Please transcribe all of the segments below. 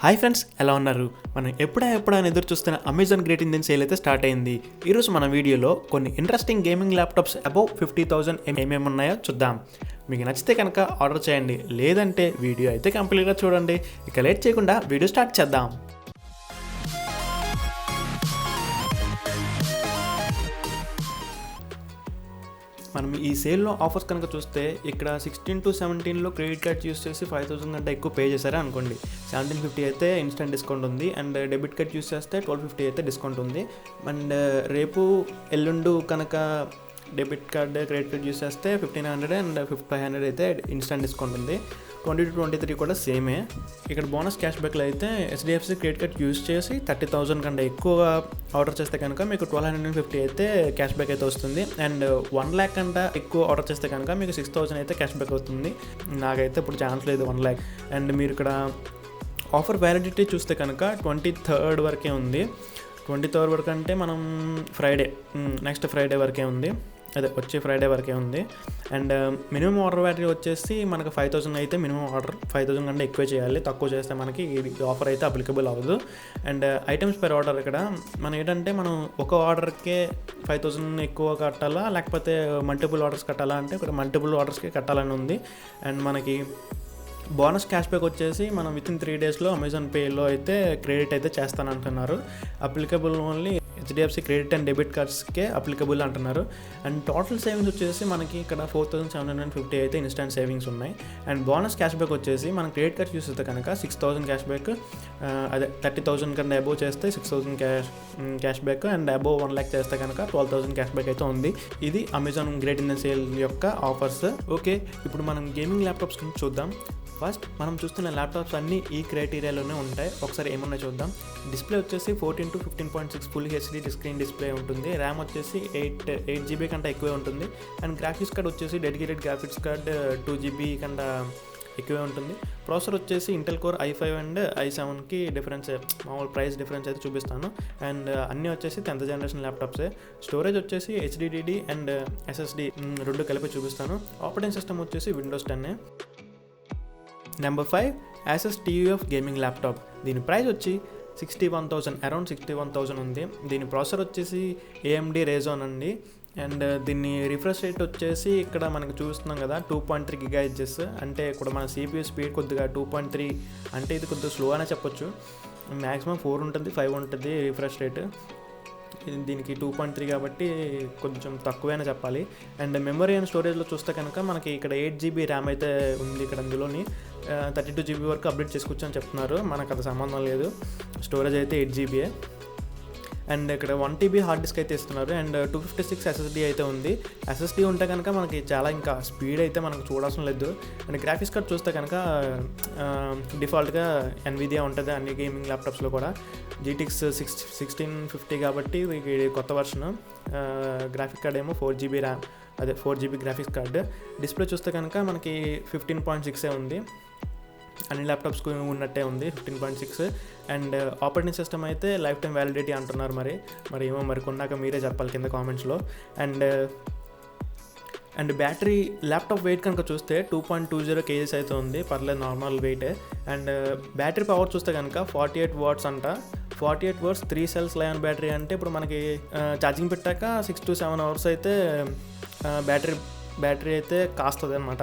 Hi friends, ఎలా ఉన్నారు? మనం ఎప్పుడైనా ఎదురు చూస్తున్న అమెజాన్ గ్రేట్ ఇండియన్ సేల్ అయితే స్టార్ట్ అయింది. ఈరోజు మన వీడియోలో కొన్ని ఇంట్రెస్టింగ్ గేమింగ్ ల్యాప్టాప్స్ అబౌవ్ 50,000 ఏమేమి ఉన్నాయో చూద్దాం. మీకు నచ్చితే కనుక ఆర్డర్ చేయండి, లేదంటే వీడియో అయితే కంప్లీట్గా చూడండి. ఇక లేట్ చేయకుండా వీడియో స్టార్ట్ చేద్దాం. మనం ఈ సేల్లో ఆఫర్స్ కనుక చూస్తే ఇక్కడ 16 to 17లో క్రెడిట్ కార్డ్స్ యూస్ చేసి 5,000 కంటే ఎక్కువ పే చేశారా అనుకోండి, 1750 అయితే ఇన్స్టెంట్ డిస్కౌంట్ ఉంది. అండ్ డెబిట్ కార్డ్ యూస్ చేస్తే 1250 అయితే డిస్కౌంట్ ఉంది. అండ్ రేపు ఎల్లుండు కనుక debit card credit card use చేస్తే 1,500 అండ్ 500 అయితే ఇన్స్టెంట్ డిస్కౌంట్ ఉంది. 20 to 23 కూడా సేమే. ఇక్కడ బోనస్ క్యాష్ బ్యాక్లో అయితే HDFC క్రెడిట్ కార్డ్ యూస్ చేసి 30,000 కంటే ఎక్కువ ఆర్డర్ చేస్తే కనుక మీకు 1,250 అయితే క్యాష్ బ్యాక్ అయితే వస్తుంది. అండ్ 1 lakh కంటే ఎక్కువ ఆర్డర్ చేస్తే కనుక మీకు 6,000 అయితే క్యాష్ బ్యాక్ అవుతుంది. నాకైతే ఇప్పుడు ఛాన్స్ లేదు 1 lakh. అండ్ మీరు ఇక్కడ ఆఫర్ వ్యాలిడిటీ చూస్తే కనుక 23rd వరకే ఉంది. 23rd వరకు అంటే మనం నెక్స్ట్ ఫ్రైడే వరకే ఉంది, అదే వచ్చే ఫ్రైడే వరకే ఉంది. అండ్ మినిమం ఆర్డర్ వ్యాలిటీ వచ్చేసి మనకు 5,000 అయితే మినిమం ఆర్డర్ 5,000 కంటే ఎక్కువ చేయాలి. తక్కువ చేస్తే మనకి ఈ ఆఫర్ అయితే అప్లికబుల్ అవ్వదు. అండ్ ఐటమ్స్ పర్ ఆర్డర్ ఇక్కడ మనం ఏంటంటే మనం ఒక ఆర్డర్కే 5,000 ఎక్కువ కట్టాలా, లేకపోతే మల్టిపుల్ ఆర్డర్స్ కట్టాలా అంటే ఇక్కడ మల్టిపుల్ ఆర్డర్స్కి కట్టాలని ఉంది. అండ్ మనకి బోనస్ క్యాష్ బ్యాక్ వచ్చేసి మనం వితిన్ 3 daysలో అమెజాన్ పేలో అయితే క్రెడిట్ అయితే చేస్తానంటున్నారు. Applicable only HDFC credit and debit కార్డ్స్కే అప్లికబుల్ అంటున్నారు. అండ్ టోటల్ సేవింగ్స్ వచ్చేసి మనకి ఇక్కడ 4,750 అయితే ఇన్స్టెంట్ సేవింగ్స్ ఉన్నాయి. అండ్ బోనస్ క్యాష్ బ్యాక్ వచ్చేసి మనం క్రెడిట్ కార్డ్ చూస్తే కనుక 6,000 క్యాష్ బ్యాక్, అదే 30,000 కన్నా అబోవ్ చేస్తే 6,000 cash back, and above 1 lakh చేస్తే కనుక 12,000 క్యాష్ బ్యాక్ అయితే ఉంది. ఇది అమెజాన్ గ్రేట్ ఇండియన్ సేల్ యొక్క ఆఫర్స్. ఓకే, ఇప్పుడు మనం గేమింగ్ ల్యాప్టాప్స్ చూద్దాం. ఫస్ట్ మనం చూస్తున్న ల్యాప్టాప్స్ అన్నీ ఈ క్రైటీరియాలోనే ఉంటాయి. ఒకసారి ఏమన్నా చూద్దాం. డిస్ప్లే వచ్చేసి 14 to 15.6 full HD screen display ఉంటుంది. ర్యామ్ వచ్చేసి 8 GB కంటే ఎక్కువే ఉంటుంది. అండ్ గ్రాఫిక్స్ కార్డ్ వచ్చేసి డెడికేటెడ్ గ్రాఫిక్స్ కార్డ్ 2 GB కంటే ఎక్కువే ఉంటుంది. ప్రాసెసర్ వచ్చేసి ఇంటెల్ కోర్ i5 అండ్ i7కి డిఫరెన్స్, మామూలు ప్రైస్ డిఫరెన్స్ అయితే చూపిస్తాను. అండ్ అన్నీ వచ్చేసి 10th generation ల్యాప్టాప్సే. స్టోరేజ్ వచ్చేసి HDD అండ్ SSD రెండు కలిపి చూపిస్తాను. ఆపరేటింగ్ సిస్టమ్ వచ్చేసి Windows 10. Number 5 Asus TUF gaming laptop. దీని ప్రైస్ వచ్చి 61,000, అరౌండ్ 61,000 ఉంది. దీని ప్రాసెసర్ వచ్చేసి AMD Ryzen అండి. అండ్ దీన్ని రిఫ్రెష్ రేట్ వచ్చేసి ఇక్కడ మనకు చూస్తున్నాం కదా 2.3 GHz. అంటే ఇక్కడ మన CPU స్పీడ్ కొద్దిగా 2.3 అంటే ఇది కొద్దిగా స్లో అనే చెప్పొచ్చు. మ్యాక్సిమం 4 ఉంటుంది, 5 ఉంటుంది రిఫ్రెష్ రేట్. దీనికి 2.3 కాబట్టి కొంచెం తక్కువైనా చెప్పాలి. అండ్ మెమరీ అండ్ స్టోరేజ్లో చూస్తే కనుక మనకి ఇక్కడ 8 GB ర్యామ్ అయితే ఉంది. ఇక్కడ అందులోని 32 GB వరకు అప్డేట్ చేసుకోవచ్చు అని చెప్తున్నారు. మనకు అది సంబంధం లేదు, స్టోరేజ్ అయితే 8 GB. అండ్ ఇక్కడ 1 TB హార్డ్ డిస్క్ అయితే ఇస్తున్నారు. అండ్ 256 SSD అయితే ఉంది. SSD ఉంటే కనుక మనకి చాలా ఇంకా స్పీడ్ అయితే మనకు చూడాల్సిన లేదు. అండ్ గ్రాఫిక్స్ కార్డ్ చూస్తే కనుక డిఫాల్ట్గా NVIDIA ఉంటుంది అన్ని గేమింగ్ ల్యాప్టాప్స్లో కూడా. GTX 1650 కాబట్టి ఇది కొత్త వర్షన్. గ్రాఫిక్ కార్డ్ ఏమో 4 GB ర్యామ్, అదే 4 GB గ్రాఫిక్స్ కార్డ్. డిస్ప్లే చూస్తే కనుక మనకి 15.6 ఉంది. అన్ని ల్యాప్టాప్స్కి ఉన్నట్టే ఉంది 15.6. అండ్ ఆపరేటింగ్ సిస్టమ్ అయితే లైఫ్ టైం వ్యాలిడిటీ అంటున్నారు. మరి ఏమో మరి కొన్నాక మీరే చెప్పాలి కింద కామెంట్స్లో. అండ్ బ్యాటరీ ల్యాప్టాప్ వెయిట్ కనుక చూస్తే 2.20 kgs అయితే ఉంది, పర్లేదు నార్మల్ వెయిటే. అండ్ బ్యాటరీ పవర్ చూస్తే కనుక 48 watts అంట. 48 watts 3 cells లయన్ బ్యాటరీ అంటే ఇప్పుడు మనకి ఛార్జింగ్ పెట్టాక 6 to 7 hours అయితే బ్యాటరీ అయితే కాస్తుంది అనమాట.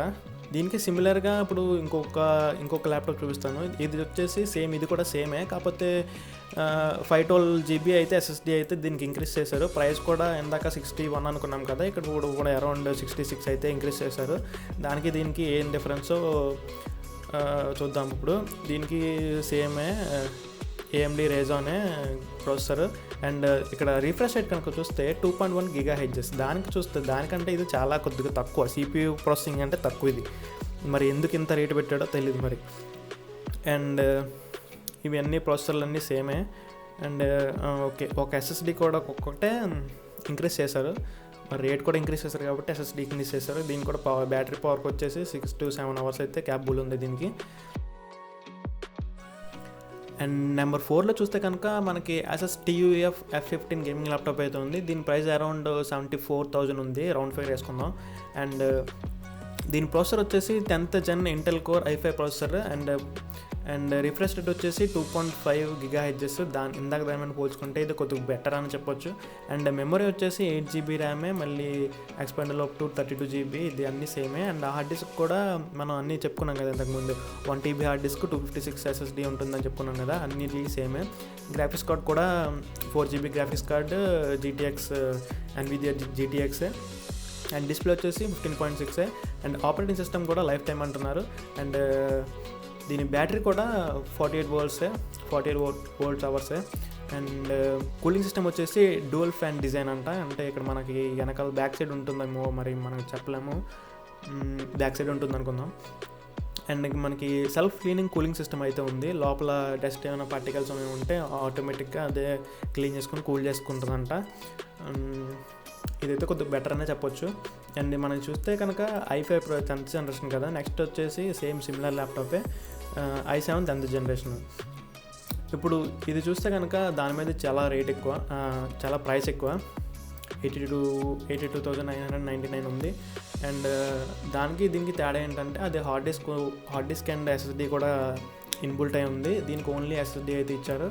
దీనికి సిమిలర్గా ఇప్పుడు ఇంకొక ల్యాప్టాప్ చూపిస్తాను. ఇది వచ్చేసి సేమ్, ఇది కూడా సేమే, కాకపోతే 512 GB అయితే SSD అయితే దీనికి ఇంక్రీజ్ చేశారు. ప్రైస్ కూడా ఇందాక 61 అనుకున్నాం కదా, ఇక్కడ కూడా అరౌండ్ 66 అయితే ఇంక్రీజ్ చేశారు. దానికి దీనికి ఏం డిఫరెన్సో చూద్దాం ఇప్పుడు. దీనికి సేమే AMD Ryzen ప్రాసెసర్. అండ్ ఇక్కడ రిఫ్రెష్ రేట్ కనుక చూస్తే 2.1 GHz. దానికంటే ఇది చాలా కొద్దిగా తక్కువ. CPU ప్రాసెసింగ్ అంటే తక్కువ ఇది. మరి ఎందుకు ఇంత రేటు పెట్టాడో తెలియదు మరి. అండ్ ఇవన్నీ ప్రాసెసర్లు అన్నీ సేమే. అండ్ ఓకే, ఒక SSD కూడా ఒక్కొక్కటే ఇంక్రీజ్ చేశారు. మరి రేట్ కూడా ఇంక్రీజ్ చేశారు కాబట్టి SSD ఇంక్రీజ్ చేశారు. దీనికి కూడా బ్యాటరీ పవర్కి వచ్చేసి 6 to 7 hours అయితే క్యాపబుల్ ఉంది దీనికి. అండ్ నెంబర్ 4లో చూస్తే కనుక మనకి Asus TUF F15 gaming laptop అయితే ఉంది. దీని ప్రైస్ అరౌండ్ 74,000 ఉంది, రౌండ్ ఫిగర్ వేసుకుందాం. అండ్ దీని ప్రాసెసర్ వచ్చేసి 10th gen Intel Core i5 processor. And and refresh rate వచ్చేసి 2.5 GHz. దాని మీద పోల్చుకుంటే ఇది కొద్దిగా బెటర్ అని చెప్పొచ్చు. అండ్ మెమరీ వచ్చేసి 8 GB ర్యామే, మళ్ళీ ఎక్స్పాండబుల్ అప్ టు 32 GB, ఇది అన్నీ సేమే. అండ్ హార్డ్ డిస్క్ కూడా మనం అన్నీ చెప్పుకున్నాం కదా ఇంతకుముందు, 1 TB హార్డ్ డిస్క్, 256 SSD ఉంటుందని చెప్పుకున్నాం కదా, అన్నిటి సేమే. గ్రాఫిక్స్ కార్డ్ కూడా 4 GB graphics card, GTX NVIDIA GTX. And display వచ్చేసి 15.6. అండ్ ఆపరేటింగ్ సిస్టమ్ కూడా లైఫ్ టైం అంటున్నారు. అండ్ దీని బ్యాటరీ కూడా 48 వోల్ట్స్ అవర్సే. అండ్ కూలింగ్ సిస్టమ్ వచ్చేసి డ్యూయల్ ఫ్యాన్ డిజైన్ అంటే ఇక్కడ మనకి వెనకాల బ్యాక్ సైడ్ ఉంటుందేమో, మరి మనం చెప్పలేము, బ్యాక్ సైడ్ ఉంటుంది అనుకుందాం. అండ్ మనకి సెల్ఫ్ క్లీనింగ్ కూలింగ్ సిస్టమ్ అయితే ఉంది. లోపల డస్ట్ ఏమైనా పార్టికల్స్ ఏమైనా ఉంటే ఆటోమేటిక్గా అదే క్లీన్ చేసుకుని కూల్ చేసుకుంటుందంట. ఇదైతే కొద్దిగా బెటర్ అనే చెప్పొచ్చు. అండ్ మనం చూస్తే కనుక i5 Pro 10th జనరేషన్ కదా. నెక్స్ట్ వచ్చేసి సిమిలర్ ల్యాప్టాపే i7 10th జనరేషన్. ఇప్పుడు ఇది చూస్తే కనుక దాని మీద చాలా రేట్ ఎక్కువ, చాలా ప్రైస్ ఎక్కువ, 82,999 ఉంది. అండ్ దీనికి తేడా ఏంటంటే అది హార్డ్ డిస్క్ అండ్ SSD కూడా ఇన్బుల్ట్ అయి ఉంది. దీనికి ఓన్లీ SSD అయితే ఇచ్చారు,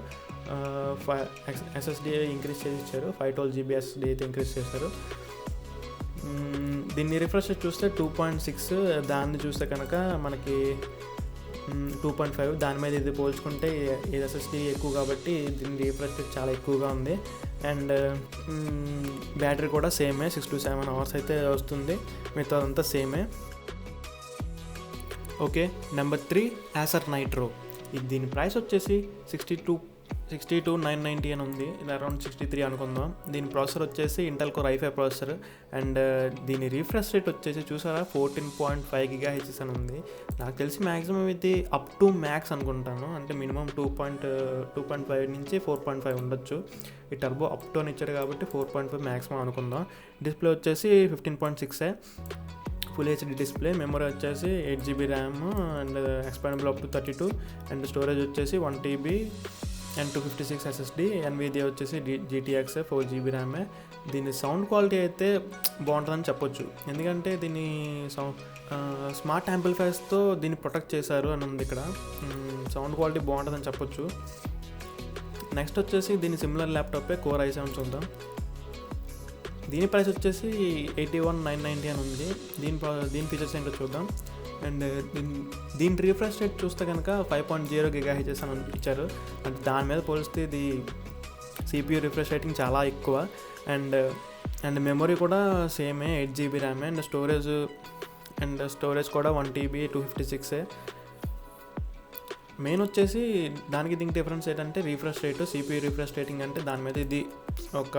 SSD ఇంక్రీజ్ చేసి ఇచ్చారు, 512 GB SSD అయితే ఇంక్రీజ్ చేశారు. దీన్ని రిఫ్రెష్ చూస్తే 2.6, దాన్ని చూస్తే కనుక మనకి 2.5. దాని మీద ఇది పోల్చుకుంటే ఇది SSD ఎక్కువ కాబట్టి దీని రిఫ్రెష్ చాలా ఎక్కువగా ఉంది. అండ్ బ్యాటరీ కూడా సేమే, 6 to 7 hours అయితే వస్తుంది, మిగతా అంతా సేమే. Okay, number 3 Acer Nitro. దీని ప్రైస్ వచ్చేసి 62,990 అని ఉంది, ఇది అరౌండ్ 63 అనుకుందాం. దీని ప్రాసెసర్ వచ్చేసి Intel Core i5 processor. And దీని రీఫ్రెష్ రేట్ వచ్చేసి చూసారా 14.5 GHz అని ఉంది. నాకు తెలిసి మ్యాక్సిమం ఇది అప్ టు మ్యాక్స్ అనుకుంటాను, అంటే మినిమం 2.5 నుంచి 4.5 ఉండొచ్చు. ఈ టర్బో అప్ టు అని ఇచ్చారు కాబట్టి 4.5 మ్యాక్సిమం అనుకుందాం. డిస్ప్లే వచ్చేసి 15.6 ఫుల్ HD డిస్ప్లే. మెమరీ వచ్చేసి 8 GB RAM and expandable up to 32. And storage వచ్చేసి 1 TB అండ్ 256 SSD. NVIDIA వచ్చేసి GTX 4 GB ర్యామే. దీని సౌండ్ క్వాలిటీ అయితే బాగుంటుందని చెప్పొచ్చు, ఎందుకంటే దీన్ని స్మార్ట్ యాంప్లిఫైర్స్తో దీన్ని ప్రొటెక్ట్ చేశారు అని ఉంది ఇక్కడ. సౌండ్ క్వాలిటీ బాగుంటుందని చెప్పొచ్చు. నెక్స్ట్ వచ్చేసి దీని సిమిలర్ ల్యాప్టాపే Core i7 చూద్దాం. దీని ప్రైస్ వచ్చేసి 81,990 అని ఉంది. దీని ఫీచర్స్ ఏంటో చూద్దాం. అండ్ దీని రిఫ్రెష్ రేట్ చూస్తే కనుక 5.0 GHz అని ఇచ్చారు, అంటే దాని మీద పోలిస్తే ఇది CPU రిఫ్రెష్ రేటింగ్ చాలా ఎక్కువ. అండ్ మెమరీ కూడా సేమే, 8 GB ర్యామే. అండ్ స్టోరేజ్ కూడా 1 TB 256. మెయిన్ వచ్చేసి దీనికి డిఫరెన్స్ ఏంటంటే refresh rate, CPU refresh rating అంటే దాని మీద ఇది ఒక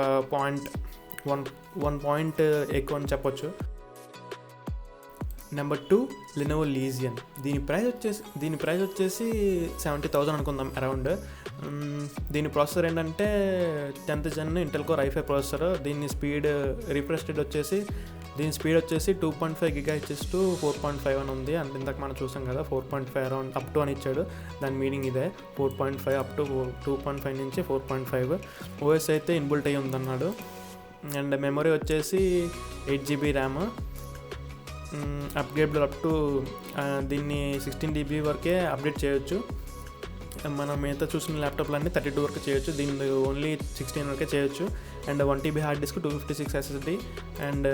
1 పాయింట్ ఎక్కువ అని చెప్పొచ్చు. Number 2 Lenovo Legion. దీని ప్రైస్ వచ్చేసి 70,000 అనుకుందాం అరౌండ్. దీని ప్రాసెసర్ ఏంటంటే 10th Gen Intel Core i5 processor. దీని రిఫ్రెష్ రేట్ వచ్చేసి 2.5 GHz to 4.5 అని ఉంది. అంటే ఇందాక మనం చూసాం కదా 4.5 అరౌండ్ అప్ టు అని ఇచ్చాడు, దాని మీనింగ్ ఇదే 4.5 అప్ టు 2.5 నుంచి 4.5. OS అయితే ఇన్బుల్ట్ అయ్యి ఉందన్నాడు. అండ్ మెమరీ వచ్చేసి 8 GB RAM, upgradable up to దీన్ని 16 GB వరకే అప్డేట్ చేయొచ్చు. మనం మిగతా చూసిన ల్యాప్టాప్లన్నీ 32 వరకు చేయొచ్చు, దీన్ని ఓన్లీ 16 వరకే చేయొచ్చు. And 1 TB hard disk, 256 SSD. And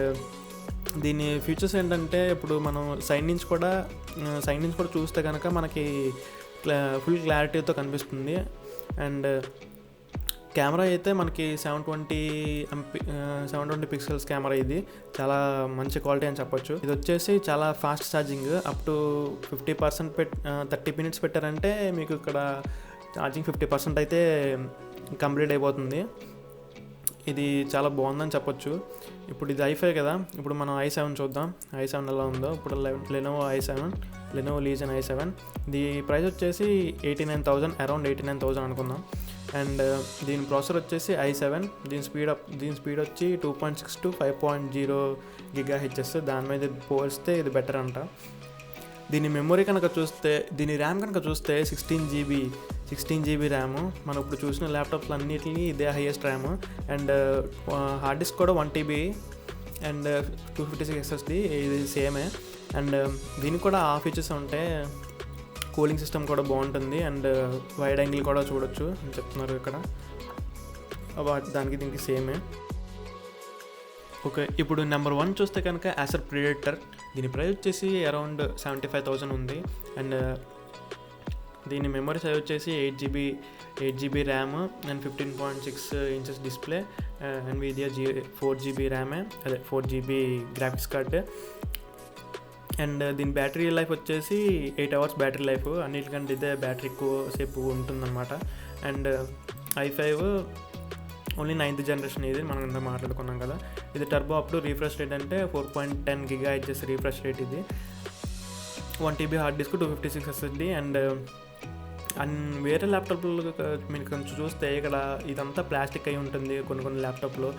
దీని ఫీచర్స్ ఏంటంటే ఇప్పుడు మనం సైడ్ నుంచి కూడా చూస్తే కనుక మనకి ఫుల్ క్లారిటీతో కనిపిస్తుంది. అండ్ కెమెరా అయితే మనకి 720 పిక్సెల్స్ కెమెరా, ఇది చాలా మంచి క్వాలిటీ అని చెప్పొచ్చు. ఇది వచ్చేసి చాలా fast charging, up to 50% 30 minutes పెట్టారంటే మీకు ఇక్కడ ఛార్జింగ్ 50% అయితే కంప్లీట్ అయిపోతుంది. ఇది చాలా బాగుందని చెప్పొచ్చు. ఇప్పుడు ఇది i5 కదా, ఇప్పుడు మనం i7 చూద్దాం. i7 ఎలా ఉందో. ఇప్పుడు Lenovo Legion i7. ఇది ప్రైస్ వచ్చేసి 89,000, అరౌండ్ 89,000 అనుకుందాం. అండ్ దీని ప్రాసెసర్ వచ్చేసి i7. దీని స్పీడ్ వచ్చి 2.6 to 5.0 GHz. దాని మీద పోలిస్తే ఇది బెటర్ అంట. దీని మెమరీ కనుక చూస్తే, దీని ర్యామ్ కనుక చూస్తే 16 GB ర్యామ్. మనం ఇప్పుడు చూసిన ల్యాప్టాప్స్ అన్నిటిని ఇదే highest RAM. And hard disk కూడా 1 TB అండ్ 256 SSD, ఇది సేమే. అండ్ దీనికి కూడా ఆ ఫీచర్స్ ఉంటాయి. కూలింగ్ సిస్టమ్ కూడా బాగుంటుంది అండ్ వైడ్ యాంగిల్ కూడా చూడొచ్చు అని చెప్తున్నారు ఇక్కడ. దానికి దీనికి సేమే. ఓకే, ఇప్పుడు నెంబర్ 1 చూస్తే కనుక యాసర్ ప్రిడేటర్. దీని ప్రైస్ వచ్చేసి అరౌండ్ 75,000 ఉంది. అండ్ దీని మెమరీ సైజ్ వచ్చేసి 8GB RAM and 15.6 inches display, NVIDIA 4GB ర్యామే, అదే 4GB గ్రాఫిక్స్ కార్డ్. అండ్ దీని బ్యాటరీ లైఫ్ వచ్చేసి 8 hours బ్యాటరీ లైఫ్. అన్నిటికంటే ఇదే బ్యాటరీ ఎక్కువ సేపు ఉంటుందన్నమాట. And i5 only 9th generation, ఇది మనం ఇంత మాట్లాడుకున్నాం కదా. ఇది turbo up to refresh rate అంటే 4.10 GHz రీఫ్రెష్ రేట్. ఇది 1TB hard disk, 256 SSD. And వేరే ల్యాప్టాప్లు మీరు కొంచెం చూస్తే ఇక్కడ ఇదంతా ప్లాస్టిక్ అయి ఉంటుంది కొన్ని ల్యాప్టాప్లో.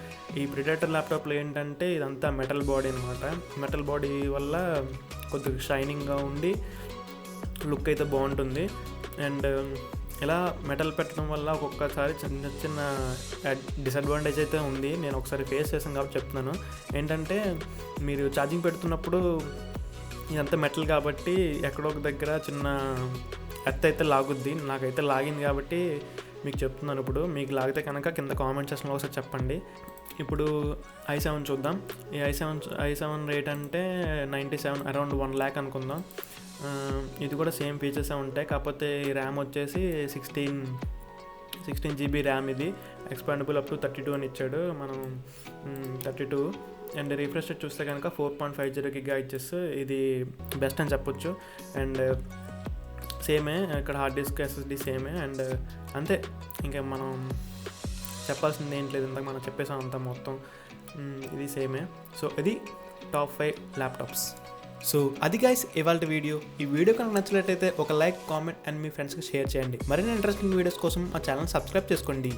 ఈ ప్రిడేటర్ ల్యాప్టాప్లో ఏంటంటే ఇదంతా మెటల్ బాడీ అనమాట. మెటల్ బాడీ వల్ల కొద్దిగా షైనింగ్గా ఉండి లుక్ అయితే బాగుంటుంది. అండ్ ఇలా మెటల్ పెట్టడం వల్ల ఒక్కొక్కసారి చిన్న డిసడ్వాంటేజ్ అయితే ఉంది. నేను ఒకసారి ఫేస్ చేశాను కాబట్టి చెప్తున్నాను. ఏంటంటే మీరు ఛార్జింగ్ పెడుతున్నప్పుడు ఇదంతా మెటల్ కాబట్టి ఎక్కడో ఒక దగ్గర చిన్న ఎర్త్ అయితే లాగుద్ది. నాకైతే లాగింది కాబట్టి మీకు చెప్తున్నాను. ఇప్పుడు మీకు లాగితే కనుక కింద కామెంట్ సెక్షన్లో ఒకసారి చెప్పండి. ఇప్పుడు i7 చూద్దాం. ఈ i7 రేట్ అంటే 97, అరౌండ్ 1 lakh అనుకుందాం. ఇది కూడా సేమ్ ఫీచర్సే ఉంటాయి, కాకపోతే ఈ ర్యామ్ వచ్చేసి 16GB ర్యామ్. ఇది ఎక్స్పాండబుల్ అప్ టు 32 అని ఇచ్చాడు, మనం 32. అండ్ రీఫ్రెష్ రేట్ చూస్తే కనుక 4.50 GHz. ఇది బెస్ట్ అని చెప్పొచ్చు. అండ్ సేమే ఇక్కడ హార్డ్ డిస్క్, SSD సేమే. అండ్ అంతే, ఇంకా మనం చెప్పాల్సింది ఏం లేదు, ఇంతకు మనం చెప్పేసాం అంతా మొత్తం. ఇది సేమే. సో ఇది టాప్ 5 ల్యాప్టాప్స్. సో అది గైస్ ఇవాళ వీడియో. ఈ వీడియో కనుక నచ్చినట్లయితే ఒక లైక్, కామెంట్ అండ్ మీ ఫ్రెండ్స్కి షేర్ చేయండి. మరిన్ని ఇంట్రెస్టింగ్ వీడియోస్ కోసం మా ఛానల్ సబ్స్క్రైబ్ చేసుకోండి.